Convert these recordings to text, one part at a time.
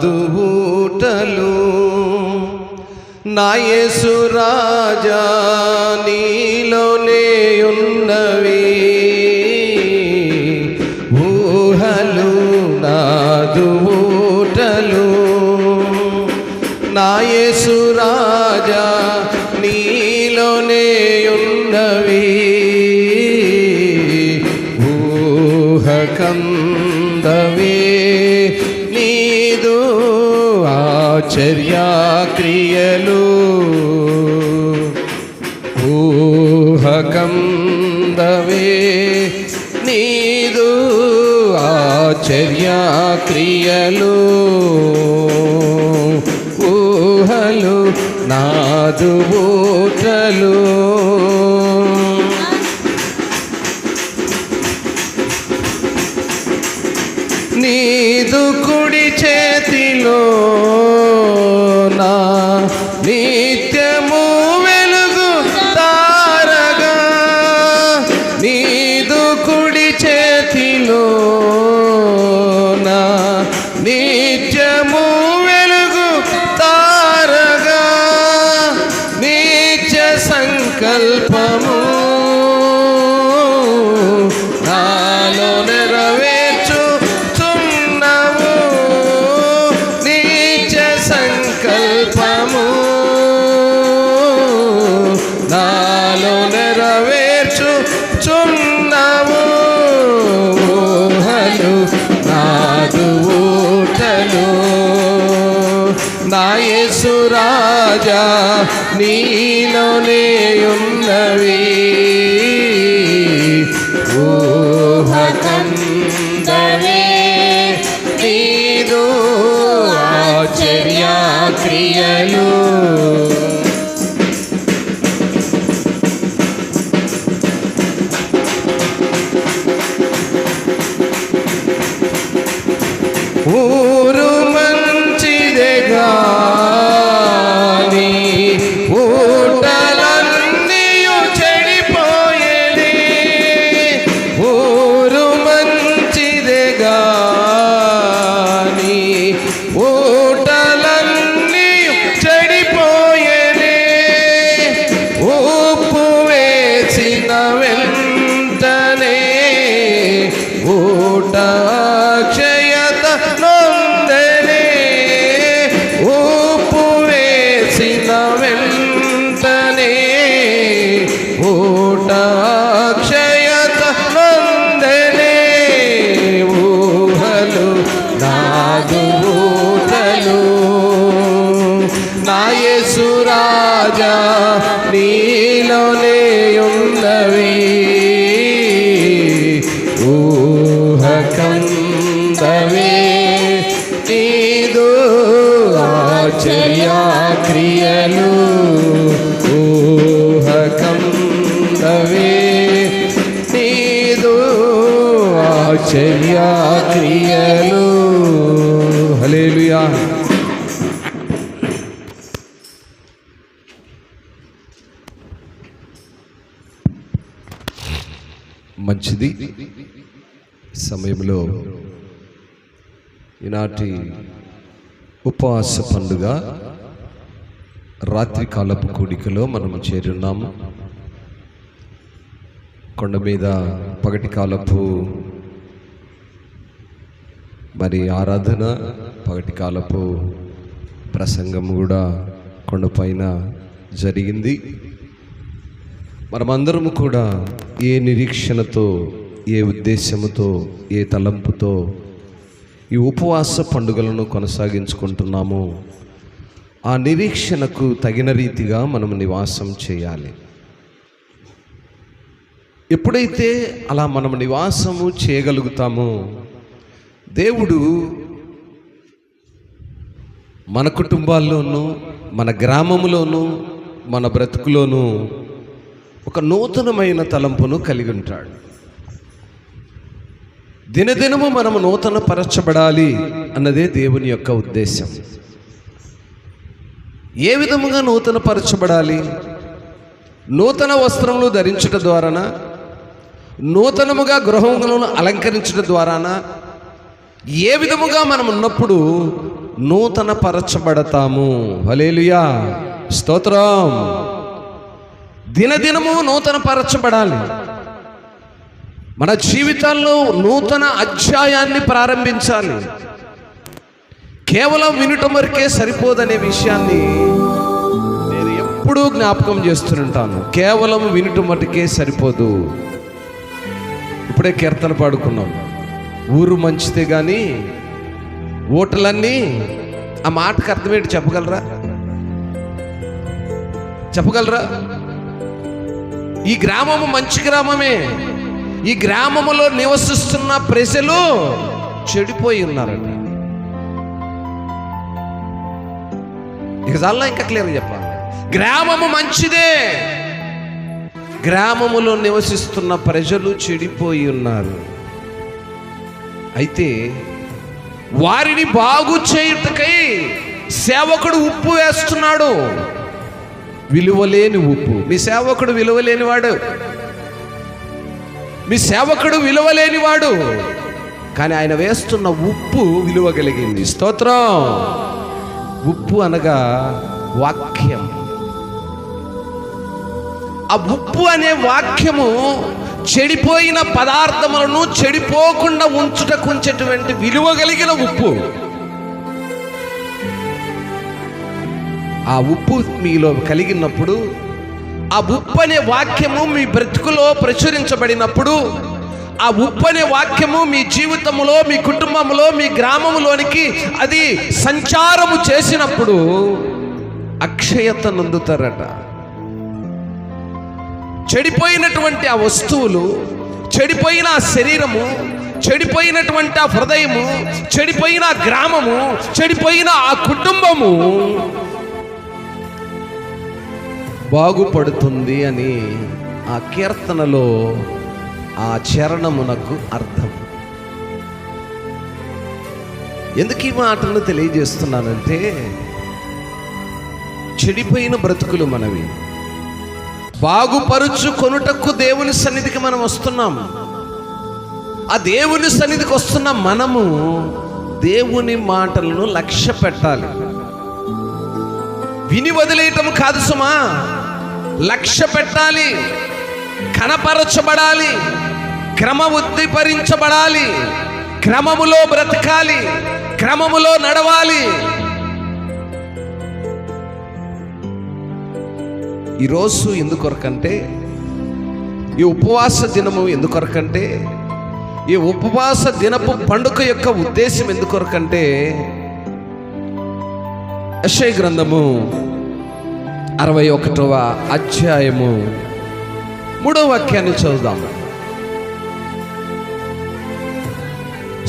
నాదుబూటలు నా యేసు రాజా నీలోనే ఉన్నవి ఊహలు నాదుబూటలు నా యేసు రాజా నీలోనే ఉన్నవి ఊహకందవే ఆశ్చర్య క్రియలు ఊహకందవే నీదు ఆశ్చర్య క్రియలు ఊహలు నాదుబూటలు నీదు కుడి చేతిలో నా నిత్యము వెలుగు తారగా నీదు కుడి చేతిలో నా నిత్యము వెలుగు తారగా నిత్య సంకల్పము నాలో నెరవేర్చు సంకల్పము నాలో నెరవేర్చుచున్నావు ఊహలు నాదుబూటలు నా యేసు రాజా నీలోనే ఉన్నవి ఊహకందవే నీదు ఆశ్చర్య క్రియలు ఊరు మంచిదే గాని ఊటలన్నీయు చెడిపోయేది ఊరు మంచిదే గాని ఊటలన్నీయు చెడిపోయేది ఉప్పు వేసిన వెంటనే ఊట అక్షయత నొందెనే ఉప్పు వేసిన వెంటనే ఊట అక్షయత నొందెనే ఊహలు నాదుబూటలు నా యేసు రాజా నీలోనే ఉన్నవి ఊహకందవే నీదు ఆశ్చర్య క్రియలు ఊహకందవే నీదు ఆశ్చర్య క్రియలు హల్లెలూయా. మంచిది. సమయంలో ఈనాటి ఉపవాస పండుగ రాత్రికాలపు కూడికలో మనం చేరున్నాము. కొండ మీద పగటి కాలపు మరి ఆరాధన, పగటి కాలపు ప్రసంగం కూడా కొండపైన జరిగింది. మనమందరము కూడా ఏ నిరీక్షణతో, ఏ ఉద్దేశముతో, ఏ తలంపుతో ఈ ఉపవాస పండుగలను కొనసాగించుకుంటున్నామో ఆ నిరీక్షణకు తగిన రీతిగా మనం నివాసం చేయాలి. ఎప్పుడైతే అలా మనం నివాసము చేయగలుగుతామో దేవుడు మన కుటుంబాల్లోనూ, మన గ్రామంలోనూ, మన బ్రతుకులోనూ ఒక నూతనమైన తలంపును కలిగి ఉంటాడు. దినదినము మనము నూతన పరచబడాలి అన్నదే దేవుని యొక్క ఉద్దేశం. ఏ విధముగా నూతన పరచబడాలి? నూతన వస్త్రములు ధరించుట ద్వారానా, నూతనముగా గృహములను అలంకరించడం ద్వారానా, ఏ విధముగా మనం ఉన్నప్పుడు నూతన పరచబడతాము. హల్లెలూయా, స్తోత్రం. దినదినము నూతన పరచబడాలి. మన జీవితాల్లో నూతన అధ్యాయాన్ని ప్రారంభించాలి. కేవలం వినటం వరకే సరిపోదనే విషయాన్ని నేను ఎప్పుడూ జ్ఞాపకం చేస్తుంటాను. కేవలం వినటం మటుకే సరిపోదు. ఇప్పుడే కీర్తన పాడుకున్నాం, ఊరు మంచిదే కానీ ఓటలన్నీ. ఆ మాటకు అర్థమేంటి చెప్పగలరా? ఈ గ్రామము మంచి గ్రామమే. ఈ గ్రామములో నివసిస్తున్న ప్రజలు చెడిపోయి ఉన్నారట. ఇక చాలా ఇంకా క్లియర్గా చెప్పాలి. గ్రామము మంచిదే, గ్రామములో నివసిస్తున్న ప్రజలు చెడిపోయి ఉన్నారు. అయితే వారిని బాగు చేయుటకై సేవకుడు ఉప్పు వేస్తున్నాడు. విలువలేని ఉప్పు. మీ సేవకుడు విలువలేనివాడు, మీ సేవకుడు విలువలేనివాడు, కానీ ఆయన వేస్తున్న ఉప్పు విలువ కలిగింది. స్తోత్రం. ఉప్పు అనగా వాక్యం. ఆ ఉప్పు అనే వాక్యము చెడిపోయిన పదార్థములను చెడిపోకుండా ఉంచుటకుంచేటువంటి విలువ కలిగిన ఉప్పు. ఆ ఉప్పు మీలో కలిగినప్పుడు, ఆ ఉప్పు అనే వాక్యము మీ బ్రతుకులో ప్రచురించబడినప్పుడు, ఆ ఉప్పు అనే వాక్యము మీ జీవితంలో, మీ కుటుంబంలో, మీ గ్రామంలోనికి అది సంచారము చేసినప్పుడు అక్షయత నొందుతారట. చెడిపోయినటువంటి ఆ వస్తువులు, చెడిపోయిన ఆ శరీరము, చెడిపోయినటువంటి ఆ హృదయము, చెడిపోయిన ఆ గ్రామము, చెడిపోయిన ఆ కుటుంబము బాగుపడుతుంది అని ఆ కీర్తనలో ఆ చరణమునకు అర్థం. ఎందుకు ఈ మాటను తెలియజేస్తున్నానంటే, చెడిపోయిన బ్రతుకులు మనవి. బాగుపరుచుకొనుటకు దేవుని సన్నిధికి మనం వస్తున్నాం. ఆ దేవుని సన్నిధికి వస్తున్న మనము దేవుని మాటలను లక్ష్య పెట్టాలి. విని వదిలేయటం కాదు సుమా, లక్ష్య పెట్టాలి, కనపరచబడాలి, క్రమబద్ధీకరించబడాలి, క్రమములో బ్రతకాలి, క్రమములో నడవాలి. ఈరోజు ఎందుకొరకంటే, ఈ ఉపవాస దినము ఎందుకొరకంటే, ఈ ఉపవాస దినపు పండుగ యొక్క ఉద్దేశం ఎందుకొరకంటే, యెషయా గ్రంథము 61వ అధ్యాయము 3వ వాక్యాన్ని చదువుదాం.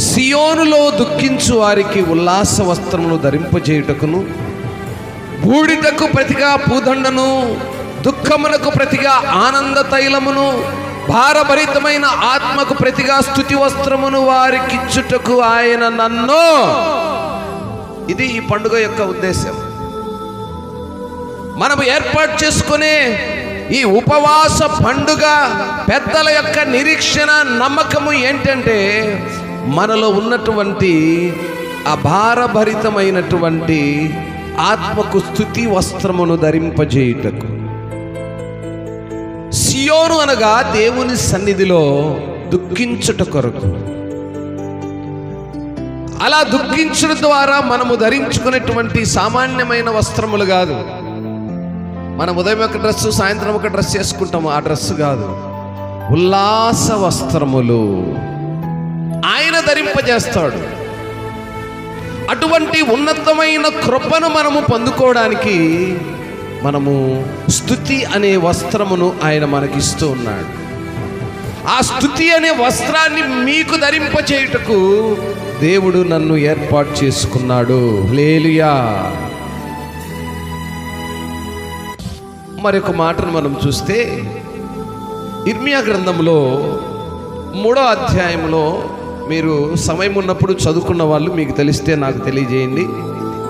సియోనులో దుఃఖించు వారికి ఉల్లాస వస్త్రములు ధరింపజేయుటకును, బూడిదకు ప్రతిగా పూదండను, దుఃఖమునకు ప్రతిగా ఆనంద తైలమును, భారభరితమైన ఆత్మకు ప్రతిగా స్తుతి వస్త్రమును వారికిచ్చుటకు ఆయన నన్ను. ఇది ఈ పండుగ యొక్క ఉద్దేశం. మనము ఏర్పాటు చేసుకునే ఈ ఉపవాస పండుగ పెద్దల యొక్క నిరీక్షణ, నమ్మకము ఏంటంటే, మనలో ఉన్నటువంటి ఆ భారభరితమైనటువంటి ఆత్మకు స్తుతి వస్త్రమును ధరింపజేయుటకు. సియోను అనగా దేవుని సన్నిధిలో దుఃఖించుట కొరకు. అలా దుఃఖించడం ద్వారా మనము ధరించుకునేటువంటి సామాన్యమైన వస్త్రములు కాదు. మనం ఉదయం ఒక డ్రెస్సు, సాయంత్రం ఒక డ్రెస్ వేసుకుంటాము, ఆ డ్రెస్సు కాదు. ఉల్లాస వస్త్రములు ఆయన ధరింపజేస్తాడు. అటువంటి ఉన్నతమైన కృపను మనము పొందుకోవడానికి మనము స్తుతి అనే వస్త్రమును ఆయన మనకిస్తూ ఉన్నాడు. ఆ స్తుతి అనే వస్త్రాన్ని మీకు ధరింపచేయుటకు దేవుడు నన్ను ఏర్పాటు చేసుకున్నాడు. హల్లెలూయా. మరొక మాటను మనం చూస్తే, ఇర్మియా గ్రంథంలో 3వ అధ్యాయంలో, మీరు సమయం ఉన్నప్పుడు చదువుకున్న వాళ్ళు మీకు తెలిస్తే నాకు తెలియజేయండి,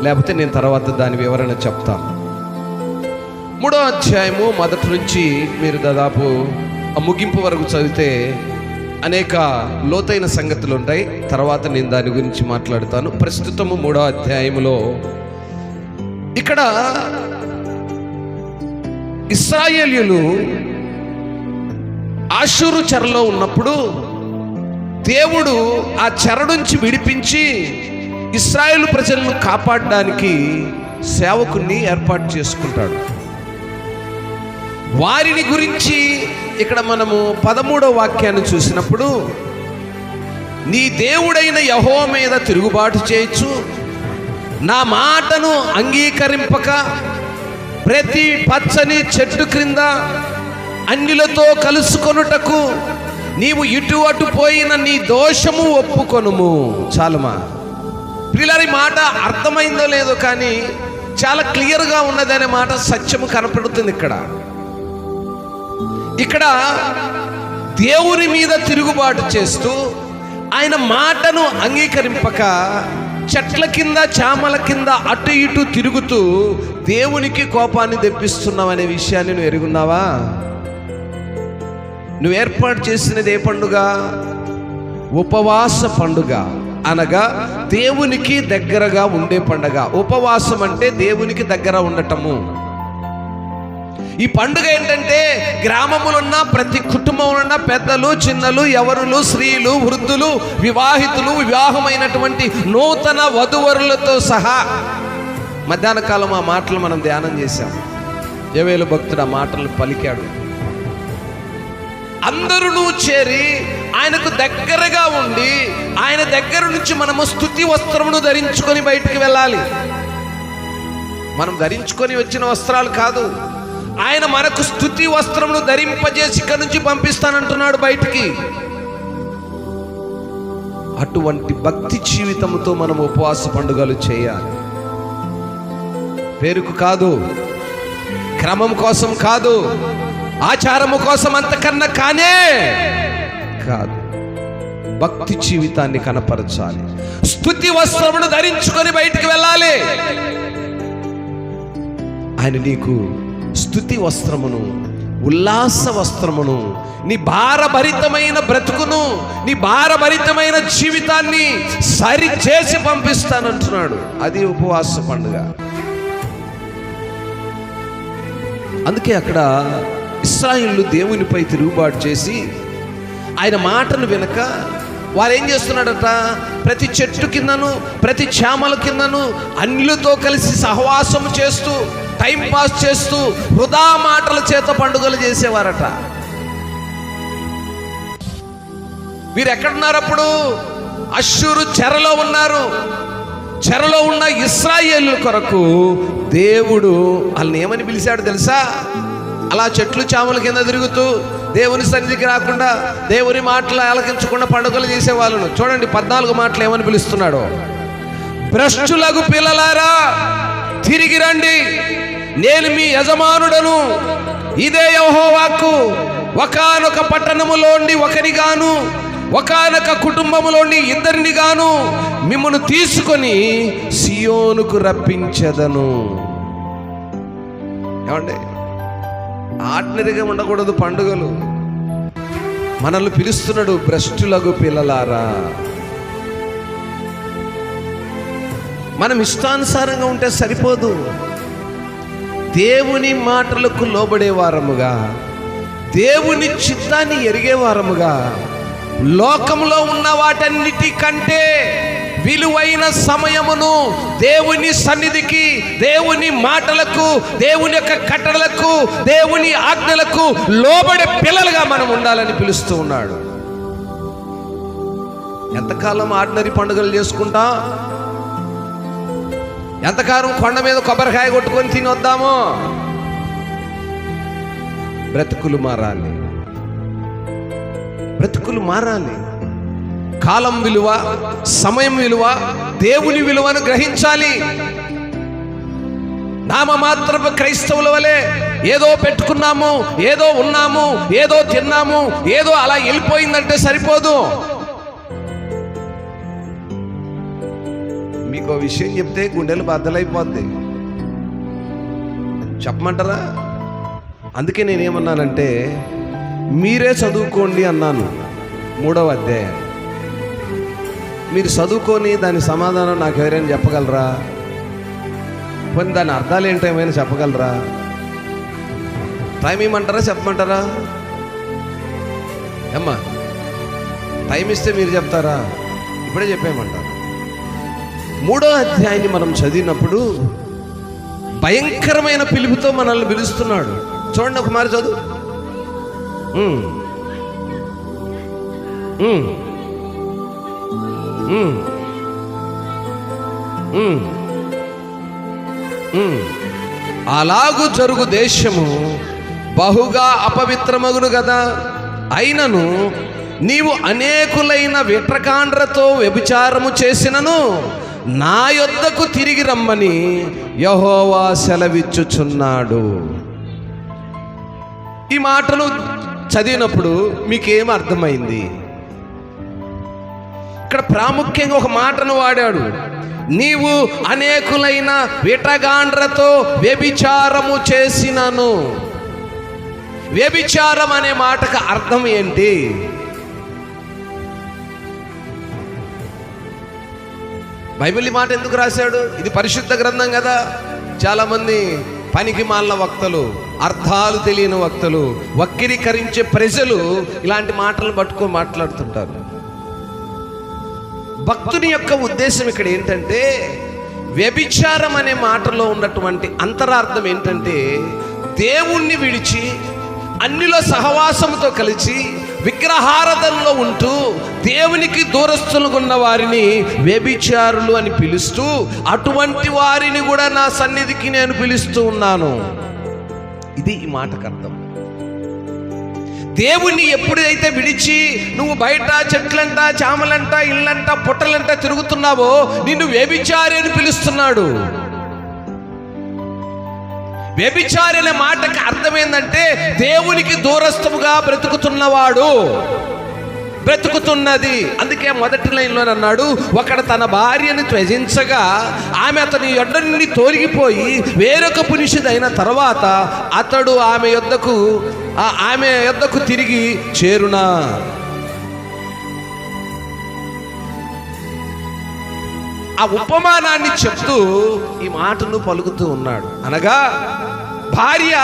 లేకపోతే నేను తర్వాత దాని వివరణ చెప్తాను. 3వ అధ్యాయము మొదటి నుంచి మీరు దాదాపు ఆ ముగింపు వరకు చదివితే అనేక లోతైన సంగతులు ఉంటాయి. తర్వాత నేను దాని గురించి మాట్లాడతాను. ప్రస్తుతము 3వ అధ్యాయములో ఇక్కడ ఇశ్రాయేలీయులు ఆషూరు చెరలో ఉన్నప్పుడు దేవుడు ఆ చెర నుంచి విడిపించి ఇశ్రాయేలు ప్రజలను కాపాడడానికి సేవకుని ఏర్పాటు చేసుకుంటాడు. వారిని గురించి ఇక్కడ మనము 13వ వాక్యాన్ని చూసినప్పుడు, నీ దేవుడైన యెహోవా మీద తిరుగుబాటు చేయొచ్చు, నా మాటను అంగీకరింపక ప్రతి పచ్చని చెట్టు క్రింద అన్యులతో కలుసుకొనుటకు నీవు ఇటు అటు పోయిన నీ దోషము ఒప్పుకొనుము. చాలమా ప్రియులారి, మాట అర్థమైందో లేదో కానీ చాలా క్లియర్గా ఉన్నదనే మాట సత్యము కనపడుతుంది. ఇక్కడ దేవుని మీద తిరుగుబాటు చేస్తూ ఆయన మాటను అంగీకరింపక చెట్ల కింద చామల కింద అటు ఇటు తిరుగుతూ దేవునికి కోపాన్ని తెప్పిస్తున్నావు అనే విషయాన్ని నువ్వు ఎరుగున్నావా? నువ్వు ఏర్పాటు చేసినది ఏ పండుగ? ఉపవాస పండుగ, అనగా దేవునికి దగ్గరగా ఉండే పండుగ. ఉపవాసం అంటే దేవునికి దగ్గర ఉండటము. ఈ పండుగ ఏంటంటే గ్రామములున్న ప్రతి కుటుంబంలో ఉన్న పెద్దలు, చిన్నలు, యవనులు, స్త్రీలు, వృద్ధులు, వివాహితులు, వివాహమైనటువంటి నూతన వధువరులతో సహా. మధ్యాహ్న కాలం ఆ మాటలు మనం ధ్యానం చేశాం. యోవేలు భక్తుడు ఆ మాటలు పలికాడు. అందరూ చేరి ఆయనకు దగ్గరగా ఉండి ఆయన దగ్గర నుంచి మనము స్తుతి వస్త్రమును ధరించుకొని బయటికి వెళ్ళాలి. మనం ధరించుకొని వచ్చిన వస్త్రాలు కాదు, ఆయన మనకు స్తుతి వస్త్రమును ధరింపజేసి ఇక్కడి నుంచి పంపిస్తానంటున్నాడు బయటికి. అటువంటి భక్తి జీవితంతో మనం ఉపవాస పండుగలు చేయాలి. పేరుకు కాదు, క్రమం కోసం కాదు, ఆచారము కోసం, అంతకన్నా కానే కాదు. భక్తి జీవితాన్ని కనపరచాలి. స్తుతి వస్త్రమును ధరించుకొని బయటికి వెళ్ళాలి. ఆయన నీకు స్తుతి వస్త్రమును, ఉల్లాస వస్త్రమును, నీ భారభరితమైన బ్రతుకును, నీ భారభరితమైన జీవితాన్ని సరి చేసి పంపిస్తానంటున్నాడు. అది ఉపవాస పండుగ. అందుకే అక్కడ ఇశ్రాయేలు దేవునిపై తిరుగుబాటు చేసి ఆయన మాటను వినక వారు ఏం చేస్తున్నాడట? ప్రతి చెట్టు కిందను, ప్రతి చామల కిందను అన్యులతో కలిసి సహవాసం చేస్తూ, టైం పాస్ చేస్తూ, వృధా మాటల చేత పండుగలు చేసేవారట. వీరు ఎక్కడున్నారు అప్పుడు? అష్షూరు చెరలో ఉన్నారు. చెరలో ఉన్న ఇశ్రాయేలు కొరకు దేవుడు వాళ్ళని ఏమని పిలిచాడు తెలుసా? అలా చెట్లు చామల కింద తిరుగుతూ దేవుని సన్నిధికి రాకుండా, దేవుని మాటలు ఆలకించకుండా పండుగలు చేసేవాళ్ళను చూడండి. 14 మాటలు ఏమని పిలుస్తున్నాడు? భ్రష్టులకు పిల్లలారా తిరిగి రండి, నేను మీ యజమానుడను, ఇదే యెహోవా వాక్కు. ఒకానొక పట్టణములోని ఒకరిగాను, ఒకానొక కుటుంబములోని ఇద్దరిని గాను మిమ్మల్ని తీసుకొని సియోనుకు రప్పించెదను. ఏమండి, ఆర్డినరీగా ఉండకూడదు పండుగలు. మనల్ని పిలుస్తున్నాడు, భ్రష్టులకు పిల్లలారా. మనం ఇష్టానుసారంగా ఉంటే సరిపోదు. దేవుని మాటలకు లోబడే వారముగా, దేవుని చిత్తాన్ని ఎరిగే వారముగా, లోకంలో ఉన్న వాటన్నిటి కంటే విలువైన సమయమును దేవుని సన్నిధికి, దేవుని మాటలకు, దేవుని యొక్క కట్టడలకు, దేవుని ఆజ్ఞలకు లోబడే పిల్లలుగా మనం ఉండాలని పిలుస్తూ ఉన్నాడు. ఎంతకాలం ఆర్డినరీ పండుగలు చేసుకుంటా? ఎంతకాలం కొండ మీద కొబ్బరికాయ కొట్టుకొని తిని వద్దామో? బ్రతుకులు మారాలి, బ్రతుకులు మారాలి. కాలం విలువ, సమయం విలువ, దేవుని విలువను గ్రహించాలి. నామమాత్రపు క్రైస్తవుల వలె ఏదో పెట్టుకున్నాము, ఏదో ఉన్నాము, ఏదో తిన్నాము, ఏదో అలా వెళ్ళిపోయిందంటే సరిపోదు. మీకు విషయం చెప్తే గుండెలు బద్దలైపోద్ది. చెప్పమంటారా? అందుకే నేనేమన్నానంటే మీరే చదువుకోండి అన్నాను. 3వ అధ్యాయం. మీరు చదువుకొని దాని సమాధానం నాకు ఎవరైనా చెప్పగలరా? కొన్ని దాని అర్థాలు ఏంటో ఏమైనా చెప్పగలరా? టైం ఇవ్వమంటారా, చెప్పమంటారా? అమ్మా టైం ఇస్తే మీరు చెప్తారా? ఇప్పుడే చెప్పేయమంటారు. 3వ అధ్యాయాన్ని మనం చదివినప్పుడు భయంకరమైన పిలుపుతో మనల్ని పిలుస్తున్నాడు. చూడండి, ఒక మారి చదువు. అలాగు జరుగు దేశము బహుగా అపవిత్రమగును కదా. అయినను నీవు అనేకులైన విట్రకాండ్రతో వ్యభిచారము చేసినను నా యొద్దకు తిరిగి రమ్మని యెహోవా సెలవిచ్చుచున్నాడు. ఈ మాటలు చదివినప్పుడు మీకేం అర్థమైంది? ఇక్కడ ప్రాముఖ్యంగా ఒక మాటను వాడాడు. నీవు అనేకులైన విటగాండ్రతో వ్యభిచారము చేసినను. వ్యభిచారం అనే మాటకు అర్థం ఏంటి? బైబిల్ ఈ మాట ఎందుకు రాశాడు? ఇది పరిశుద్ధ గ్రంథం కదా. చాలామంది పనికి మాలిన వక్తలు, అర్థాలు తెలియని వక్తలు, వక్రీకరించే ప్రజలు ఇలాంటి మాటలు పట్టుకొని మాట్లాడుతుంటారు. భక్తుని యొక్క ఉద్దేశం ఇక్కడ ఏంటంటే, వ్యభిచారం అనే మాటలో ఉన్నటువంటి అంతరార్థం ఏంటంటే, దేవుణ్ణి విడిచి అన్నిలో సహవాసంతో కలిసి విగ్రహారాధనలో ఉంటూ దేవునికి దూరస్తులుగా ఉన్న వారిని వ్యభిచారులు అని పిలుస్తూ, అటువంటి వారిని కూడా నా సన్నిధికి నేను పిలుస్తూ ఉన్నాను. ఇది ఈ మాటకు అర్థం. దేవుణ్ణి ఎప్పుడైతే విడిచి నువ్వు బయట చెట్లంట, చామలంట, ఇళ్ళంట, పుట్టలంట తిరుగుతున్నావో నిన్ను వ్యభిచారి అని పిలుస్తున్నాడు. వ్యభిచారి అనే మాటకి అర్థమైందంటే దేవునికి దూరస్థముగా బ్రతుకుతున్నవాడు, బ్రతుకుతున్నది. అందుకే మొదటి లైన్లో అన్నాడు, ఒకడు తన భార్యను త్యజించగా ఆమె అతని యొద్ద నుండి తొలగిపోయి వేరొక పురుషుడైన తర్వాత అతడు ఆమె యొద్దకు తిరిగి చేరునా. ఆ ఉపమానాన్ని చెప్తూ ఈ మాటను పలుకుతూ ఉన్నాడు. అనగా భార్య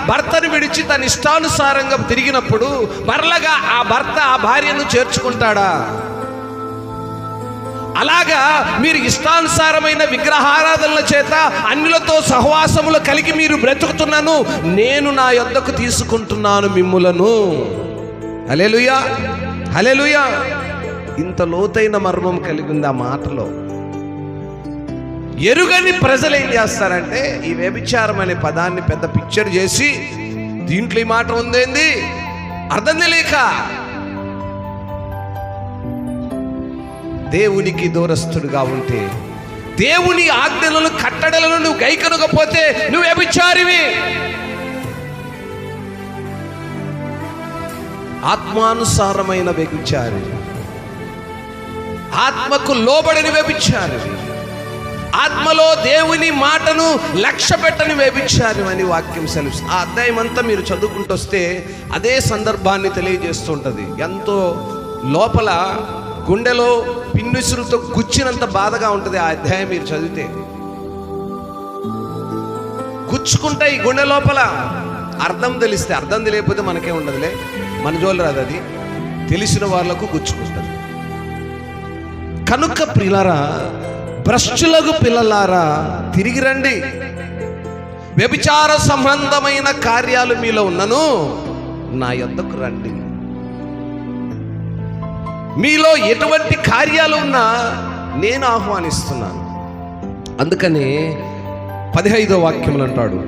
భర్తను విడిచి తన ఇష్టానుసారంగా తిరిగినప్పుడు మరలగా ఆ భర్త ఆ భార్యను చేర్చుకుంటాడా? అలాగా మీరు ఇష్టానుసారమైన విగ్రహారాధనల చేత అన్యులతో సహవాసములు కలిగి మీరు బ్రతుకుతున్నాను, నేను నా యొద్దకు తీసుకుంటున్నాను మిమ్ములను. హల్లెలూయా, హల్లెలూయా. ఇంత లోతైన మర్మం కలిగి ఉంది ఆ మాటలో. ఎరుగని ప్రజలు ఏం చేస్తారంటే ఈ వ్యభిచారం అనే పదాన్ని పెద్ద పిక్చర్ చేసి దీంట్లో ఈ మాట ఉందేంది అర్థం తెలియక దేవునికి దూరస్తుడుగా ఉంటే, దేవుని ఆజ్ఞలను కట్టడలను నువ్వు గైకొనకపోతే నువ్వు వ్యభిచారివి. ఆత్మానుసారమైన వ్యభిచారి, ఆత్మకు లోబడిన వ్యభిచారి, ఆత్మలో దేవుని మాటను లక్ష్య పెట్టని వ్యభిచారం అని వాక్యం సెలవు. ఆ అధ్యాయం అంతా మీరు చదువుకుంటూ వస్తే అదే సందర్భాన్ని తెలియజేస్తుంటది. ఎంతో లోపల గుండెలో పిన్నుసులతో గుచ్చినంత బాధగా ఉంటుంది ఆ అధ్యాయం మీరు చదివితే. గుచ్చుకుంటాయి గుండె లోపల. అర్థం తెలిస్తే, అర్థం తెలియకపోతే మనకే ఉండదులే, మన జోలు రాదు. అది తెలిసిన వాళ్ళకు గుచ్చుకుంటుంది. కనుక ప్రియులారా, భ్రష్టులకు పిల్లలారా తిరిగి రండి. వ్యభిచార సంబంధమైన కార్యాలు మీలో ఉన్నను నా యొద్దకు రండి. మీలో ఎటువంటి కార్యాలు ఉన్నా నేను ఆహ్వానిస్తున్నాను. అందుకని 15వ వాక్యములు అంటాడు,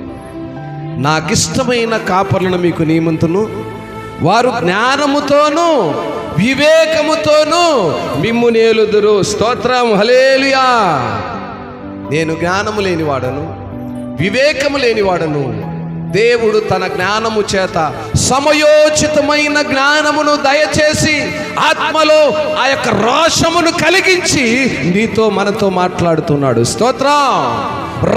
నాకిష్టమైన కాపర్లను మీకు నియమింతును, వారు జ్ఞానముతోనూ వివేకముతోనూ మిమ్ము నేలుదురు. స్తోత్రం, హల్లెలూయా. నేను జ్ఞానము లేనివాడను, వివేకము లేనివాడను. దేవుడు తన జ్ఞానము చేత సమయోచితమైన జ్ఞానమును దయచేసి ఆత్మలో ఆ యొక్క రోషమును కలిగించి నీతో మనతో మాట్లాడుతున్నాడు. స్తోత్రం.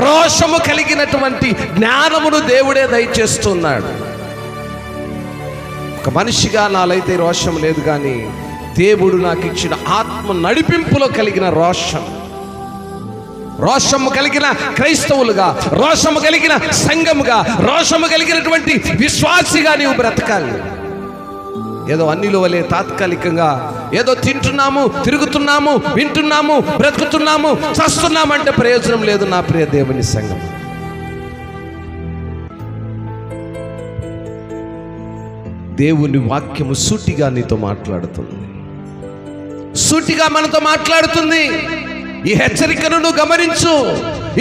రోషము కలిగినటువంటి జ్ఞానమును దేవుడే దయచేస్తున్నాడు. ఒక మనిషిగా నాలైతే రోషం లేదు, కానీ దేవుడు నాకు ఇచ్చిన ఆత్మ నడిపింపులో కలిగిన రోషము కలిగిన క్రైస్తవులుగా, రోషము కలిగిన సంఘముగా, రోషము కలిగినటువంటి విశ్వాసిగా నీవు బ్రతకాలి. ఏదో అన్నిలో వలె తాత్కాలికంగా ఏదో తింటున్నాము, తిరుగుతున్నాము, వింటున్నాము, బ్రతుకుతున్నాము, చస్తున్నామంటే ప్రయోజనం లేదు. నా ప్రియ దేవుని సంఘం, దేవుని వాక్యము సూటిగా నీతో మాట్లాడుతుంది, సూటిగా మనతో మాట్లాడుతుంది. ఈ హెచ్చరికను నువ్వు గమనించు.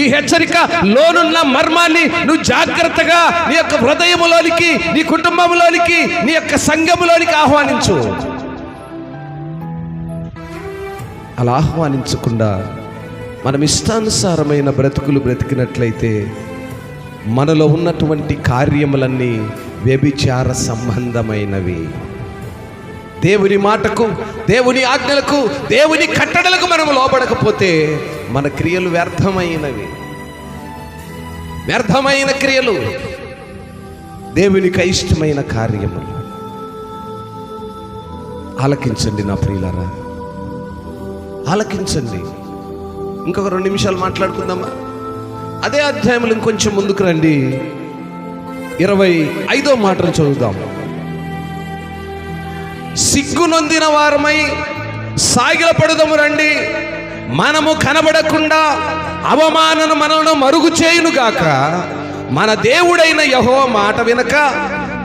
ఈ హెచ్చరిక లోనున్న మర్మాన్ని నువ్వు జాగ్రత్తగా నీ యొక్క హృదయములోనికి, నీ కుటుంబంలోనికి, నీ యొక్క సంఘములోనికి ఆహ్వానించు. అలా ఆహ్వానించకుండా మనం ఇష్టానుసారమైన బ్రతుకులు బ్రతికినట్లయితే మనలో ఉన్నటువంటి కార్యములన్నీ వ్యభిచార సంబంధమైనవి. దేవుని మాటకు, దేవుని ఆజ్ఞలకు, దేవుని కట్టడలకు మనము లోబడకపోతే మన క్రియలు వ్యర్థమైన క్రియలు, దేవునికి అయిష్టమైన కార్యములు. ఆలకించండి నా ప్రియులారా, ఆలకించండి. ఇంకొక 2 నిమిషాలు మాట్లాడుకుందామా? అదే అధ్యాయంలో ఇంకొంచెం ముందుకు రండి, 25వ మాటలు చదువుదాం. సిగ్గునొందిన వారమై సాగిలపడుదము రండి, మనము కనబడకుండా అవమానను మనలను మరుగు చేయునుగాక. మన దేవుడైన యెహోవా మాట వినక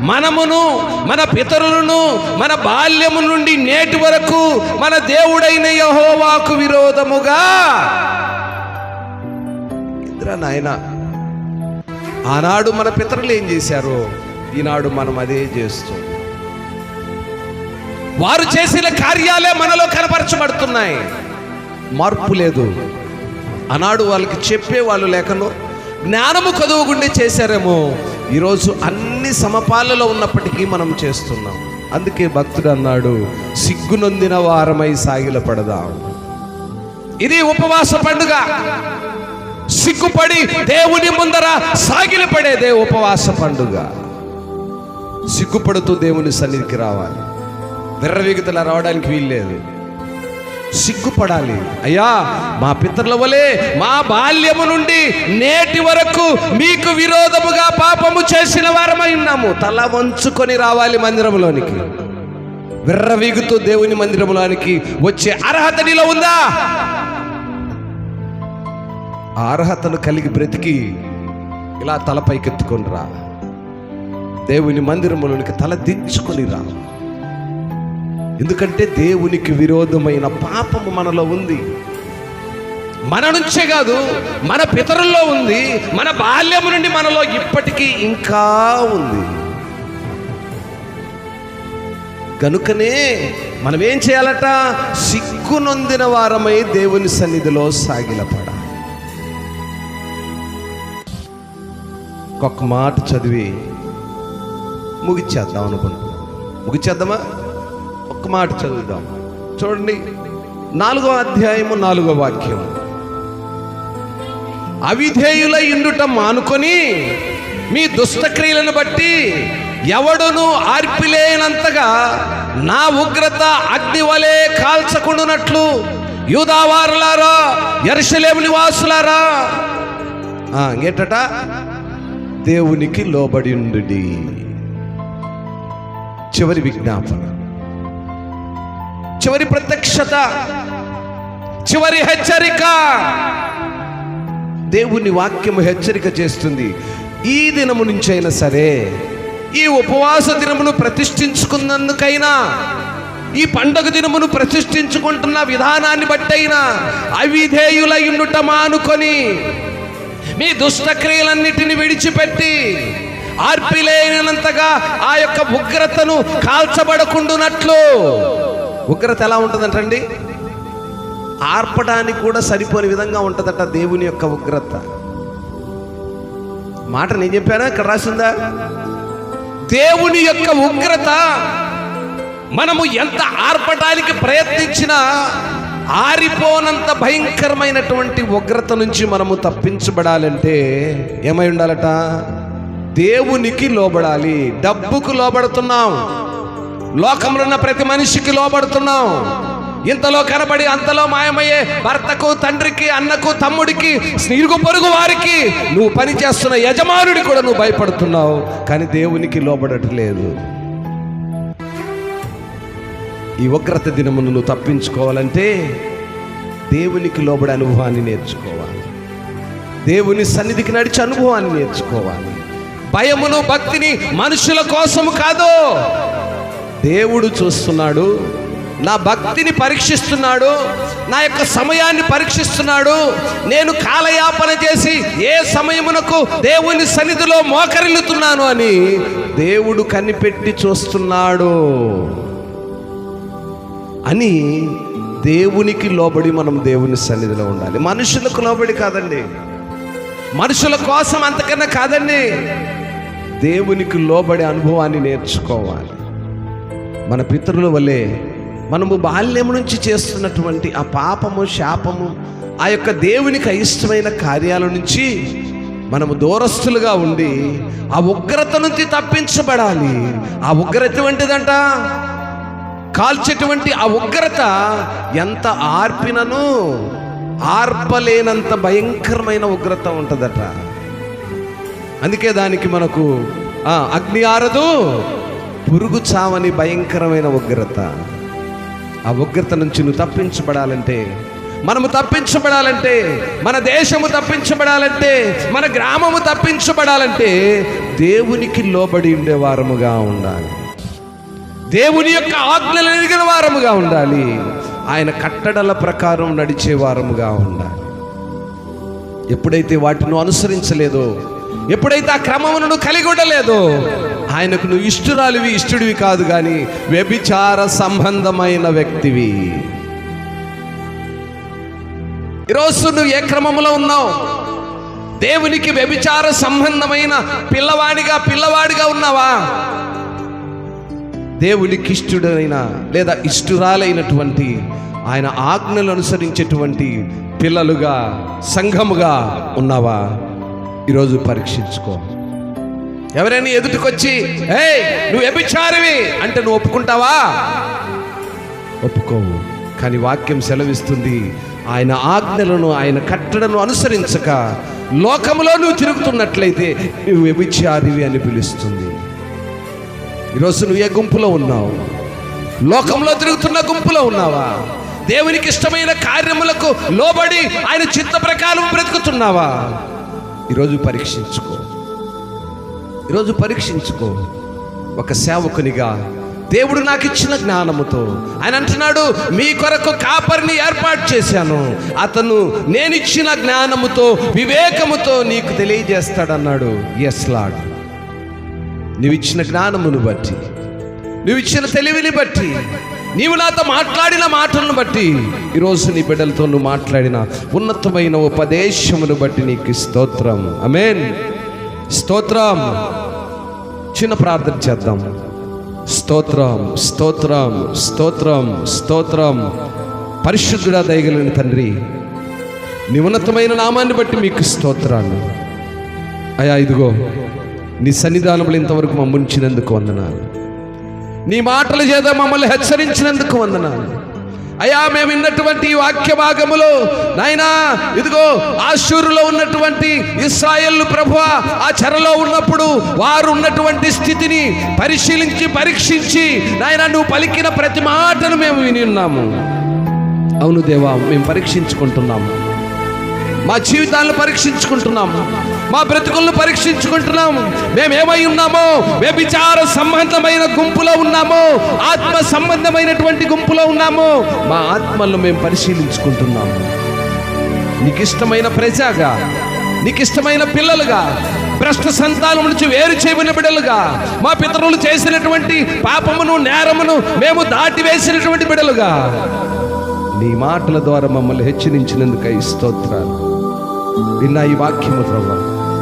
మనమును, మన పితరులను, మన బాల్యము నుండి నేటి వరకు మన దేవుడైన యెహోవాకు విరోధముగా. ఇంద్రా నాయన, ఆనాడు మన పితరులు ఏం చేశారో ఈనాడు మనం అదే చేస్తాం. వారు చేసిన కార్యాలే మనలో కనపరచబడుతున్నాయి, మార్పు లేదు. ఆనాడు వాళ్ళకి చెప్పే వాళ్ళు లేకనో జ్ఞానము కదువుగుండి చేశారేమో, ఈరోజు అన్ని సమపాలలో ఉన్నప్పటికీ మనం చేస్తున్నాం. అందుకే భక్తుడు అన్నాడు, సిగ్గునొందిన వారమై సాగిలపడదాం. ఇది ఉపవాస పండుగ. సిగ్గుపడి దేవుని ముందర సాగిలపడేదే ఉపవాస పండుగ. సిగ్గుపడుతూ దేవుని సన్నిధికి రావాలి, విర్రవీగుతలా రావడానికి వీల్లేదు. సిగ్గుపడాలి. అయ్యా, మా పితరుల వలె మా బాల్యము నుండి నేటి వరకు మీకు విరోధముగా పాపము చేసిన వారమై ఉన్నాము. తల వంచుకొని రావాలి మందిరంలోనికి. విర్రవీగుతూ దేవుని మందిరంలోనికి వచ్చే అర్హత నీలో ఉందా? ఆ అర్హతను కలిగి బ్రతికి ఇలా తల పైకెత్తుకొని రా, దేవుని మందిరంలోనికి తల దించుకొని రా. ఎందుకంటే దేవునికి విరోధమైన పాపము మనలో ఉంది. మన నుంచే కాదు, మన పితరుల్లో ఉంది, మన బాల్యము నుండి మనలో ఇప్పటికీ ఇంకా ఉంది. కనుకనే మనం ఏం చేయాలట? సిగ్గునొందిన వారమై దేవుని సన్నిధిలో సాగిలపడాలి. ఒక్క మాట చదివి ముగిచ్చేద్దాం అనుకుంటున్నాం. ముగిచ్చేద్దామా? ఒక్క మాట చదువుదాం. చూడండి, 4వ అధ్యాయము 4వ వాక్యం. అవిధేయుల ఇండుట మానుకొని మీ దుష్టక్రియలను బట్టి ఎవడును ఆర్పిలేనంతగా నా ఉగ్రత అగ్ని వలె కాల్చకుండునట్లు యూదావారులారా, యెరూషలేము నివాసులారా, ఇంకేటట, దేవునికి లోబడి ఉండుడి. చివరి విజ్ఞాపన, చివరి ప్రత్యక్షత, చివరి హెచ్చరిక. దేవుని వాక్యము హెచ్చరిక చేస్తుంది. ఈ దినము నుంచి అయినా సరే, ఈ ఉపవాస దినమును ప్రతిష్ఠించుకున్నందుకైనా, ఈ పండుగ దినమును ప్రతిష్ఠించుకుంటున్న విధానాన్ని బట్టైనా అవిధేయులయుండుట మానుకొని మీ దుష్టక్రియలన్నిటిని విడిచిపెట్టి ఆర్పిలేనంతగా ఆ యొక్క ఉగ్రతను కాల్చబడకుండునట్లు. ఉగ్రత ఎలా ఉంటుందంటండి? ఆర్పడానికి కూడా సరిపోని విధంగా ఉంటుందట దేవుని యొక్క ఉగ్రత. మాట నేను చెప్పానా? ఇక్కడ రాసిందా? దేవుని యొక్క ఉగ్రత మనము ఎంత ఆర్పడానికి ప్రయత్నించినా ఆరిపోనంత భయంకరమైనటువంటి ఉగ్రత నుంచి మనము తప్పించబడాలంటే ఏమై ఉండాలట? దేవునికి లోబడాలి. డబ్బుకు లోబడుతున్నాం, లోకంలో ఉన్న ప్రతి మనిషికి లోబడుతున్నాం. ఇంతలో కనబడి అంతలో మాయమయ్యే భర్తకు, తండ్రికి, అన్నకు, తమ్ముడికి, ఇరుగు పొరుగు వారికి, నువ్వు పని చేస్తున్న యజమానుడికి కూడా నువ్వు భయపడుతున్నావు, కానీ దేవునికి లోబడట్లేదు. ఈ ఉగ్రత దినమును నువ్వు తప్పించుకోవాలంటే దేవునికి లోబడే అనుభవాన్ని నేర్చుకోవాలి. దేవుని సన్నిధికి నడిచే అనుభవాన్ని నేర్చుకోవాలి. భయమును, భక్తిని మనుషుల కోసము కాదు, దేవుడు చూస్తున్నాడు. నా భక్తిని పరీక్షిస్తున్నాడు, నా యొక్క సమయాన్ని పరీక్షిస్తున్నాడు. నేను కాలయాపన చేసి ఏ సమయమునకు దేవుని సన్నిధిలో మోకరిల్లుతున్నాను అని దేవుడు కనిపెట్టి చూస్తున్నాడు అని దేవునికి లోబడి మనం దేవుని సన్నిధిలో ఉండాలి. మనుషులకు లోబడి కాదండి, మనుషుల కోసం అంతకన్నా కాదండి, దేవునికి లోబడే అనుభవాన్ని నేర్చుకోవాలి. మన పితరుల వల్లే మనము బాల్యము నుంచి చేస్తున్నటువంటి ఆ పాపము, శాపము, ఆ యొక్క దేవునికి అయిష్టమైన కార్యాల నుంచి మనము దూరస్తులుగా ఉండి ఆ ఉగ్రత నుంచి తప్పించబడాలి. ఆ ఉగ్రత వంటిదంట, కాల్చేటువంటి ఆ ఉగ్రత ఎంత ఆర్పినను ఆర్పలేనంత భయంకరమైన ఉగ్రత ఉంటుందట. అందుకే దానికి మనకు అగ్ని ఆరదు, పురుగు చావని భయంకరమైన ఉగ్రత. ఆ ఉగ్రత నుంచి నువ్వు తప్పించబడాలంటే, మనము తప్పించబడాలంటే, మన దేశము తప్పించబడాలంటే, మన గ్రామము తప్పించబడాలంటే దేవునికి లోబడి ఉండేవారముగా ఉండాలి. దేవుని యొక్క ఆజ్ఞలు ఎరిగిన వారముగా ఉండాలి. ఆయన కట్టడల ప్రకారం నడిచే వారముగా ఉండాలి. ఎప్పుడైతే వాటిని అనుసరించలేదో, ఎప్పుడైతే ఆ క్రమమును కలిగి ఉండలేదో, ఆయనకు నువ్వు ఇష్టురాలివి, ఇష్టుడివి కాదు, కానీ వ్యభిచార సంబంధమైన వ్యక్తివి. ఈరోజు నువ్వు ఏ క్రమంలో ఉన్నావు? దేవునికి వ్యభిచార సంబంధమైన పిల్లవాడిగా ఉన్నావా? దేవునికి ఇష్టుడైన లేదా ఇష్టురాలైనటువంటి ఆయన ఆజ్ఞలు అనుసరించేటువంటి పిల్లలుగా, సంఘముగా ఉన్నావా? ఈరోజు పరీక్షించుకో. ఎవరైనా ఎదుటికొచ్చి ఏయ్ నువ్వు వ్యభిచారివి అంటే నువ్వు ఒప్పుకుంటావా? ఒప్పుకోవు. కానీ వాక్యం సెలవిస్తుంది, ఆయన ఆజ్ఞలను, ఆయన కట్టడను అనుసరించక లోకములో నువ్వు తిరుగుతున్నట్లయితే నువ్వు వ్యభిచారివి అని పిలుస్తుంది. ఈరోజు నువ్వు ఏ గుంపులో ఉన్నావు? లోకంలో తిరుగుతున్న గుంపులో ఉన్నావా? దేవునికి ఇష్టమైన కార్యములకు లోబడి ఆయన చిత్త ప్రకారం బ్రతుకుతున్నావా? ఈరోజు పరీక్షించుకో. ఈరోజు పరీక్షించుకో. ఒక సేవకునిగా దేవుడు నాకు ఇచ్చిన జ్ఞానముతో ఆయన అంటున్నాడు, మీ కొరకు కాపరిని ఏర్పాటు చేశాను, అతను నేను ఇచ్చిన జ్ఞానముతో, వివేకముతో నీకు తెలియజేస్తాడన్నాడు. ఎస్ లార్డ్, నువ్వు ఇచ్చిన జ్ఞానమును బట్టి, నువ్వు ఇచ్చిన తెలివిని బట్టి, నీవు నాతో మాట్లాడిన మాటలను బట్టి, ఈరోజు నీ బిడ్డలతో నువ్వు మాట్లాడిన ఉన్నతమైన ఉపదేశమును బట్టి నీకు స్తోత్రం. ఆమేన్. స్తోత్రం. చిన్న ప్రార్థన చేద్దాం. స్తోత్రం, స్తోత్రం, స్తోత్రం, స్తోత్రం. పరిశుద్ధుడా, దయగలిగిన తండ్రి, నీ ఉన్నతమైన నామాన్ని బట్టి మీకు స్తోత్రాలు అయ్యా. ఇదిగో నీ సన్నిధానంలో ఇంతవరకు మమ్మల్ని ఉంచినందుకు వందనాలు. నీ మాటల చేత మమ్మల్ని హెచ్చరించినందుకు వందనాలు అయ్యా. మేము విన్నటువంటి వాక్య భాగములో నాయనా, ఇదిగో ఆషూరులో ఉన్నటువంటి ఇశ్రాయేలు ప్రభువా, ఆ చెరలో ఉన్నప్పుడు వారు ఉన్నటువంటి స్థితిని పరిశీలించి, పరీక్షించి నాయనా, నువ్వు పలికిన ప్రతి మాటను మేము విని ఉన్నాము. అవును దేవా, మేము పరీక్షించుకుంటున్నాము, మా జీవితాలను పరీక్షించుకుంటున్నాము, మా బ్రతుకులను పరీక్షించుకుంటున్నాము. మేమేమై ఉన్నామో, వ్యభిచార సంబంధమైన గుంపులో ఉన్నామో, ఆత్మ సంబంధమైనటువంటి గుంపులో ఉన్నామో, మా ఆత్మలను మేము పరిశీలించుకుంటున్నాము. నీకు ఇష్టమైన ప్రజగా, నీకు ఇష్టమైన పిల్లలుగా, భ్రష్ట సంతానం నుంచి వేరు చేయబడిన బిడ్డలుగా, మా పితరులు చేసినటువంటి పాపమును, నేరమును మేము దాటివేసినటువంటి బిడ్డలుగా, నీ మాటల ద్వారా మమ్మల్ని హెచ్చరించినందుకై స్తోత్రాలు. విన్నా ఈ వాక్యము ప్రభువా,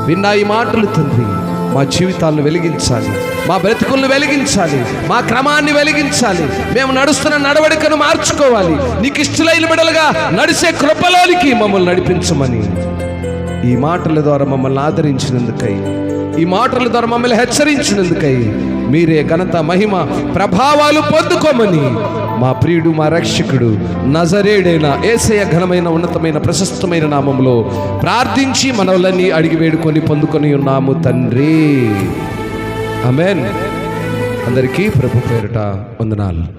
విన్నా ఈ మాటలు తండ్రి, మా జీవితాలను వెలిగించాలి, మా బ్రతుకులను వెలిగించాలి, మా క్రమాన్ని వెలిగించాలి. మేము నడుస్తున్న నడవడికను మార్చుకోవాలి. నీకు ఇష్టలైన బిడ్డలుగా నడిచే కృపలోనికి మమ్మల్ని నడిపించమని ఈ మాటల ద్వారా మమ్మల్ని ఆదరించినందుకై ఈ మాటల ద్వారా మమ్మల్ని హెచ్చరించినందుకై మీరే ఘనత, మహిమ, ప్రభావాలు పొందుకోమని మా ప్రియుడు, మా రక్షకుడు, నజరేడైన యేసయ్య ఘనమైన, ఉన్నతమైన, ప్రశస్తమైన నామంలో ప్రార్థించి మనవలని అడిగి వేడుకొని పొందుకొని ఉన్నాము తండ్రి. ఆమేన్. అందరికీ ప్రభు పేరిట వందనాలు.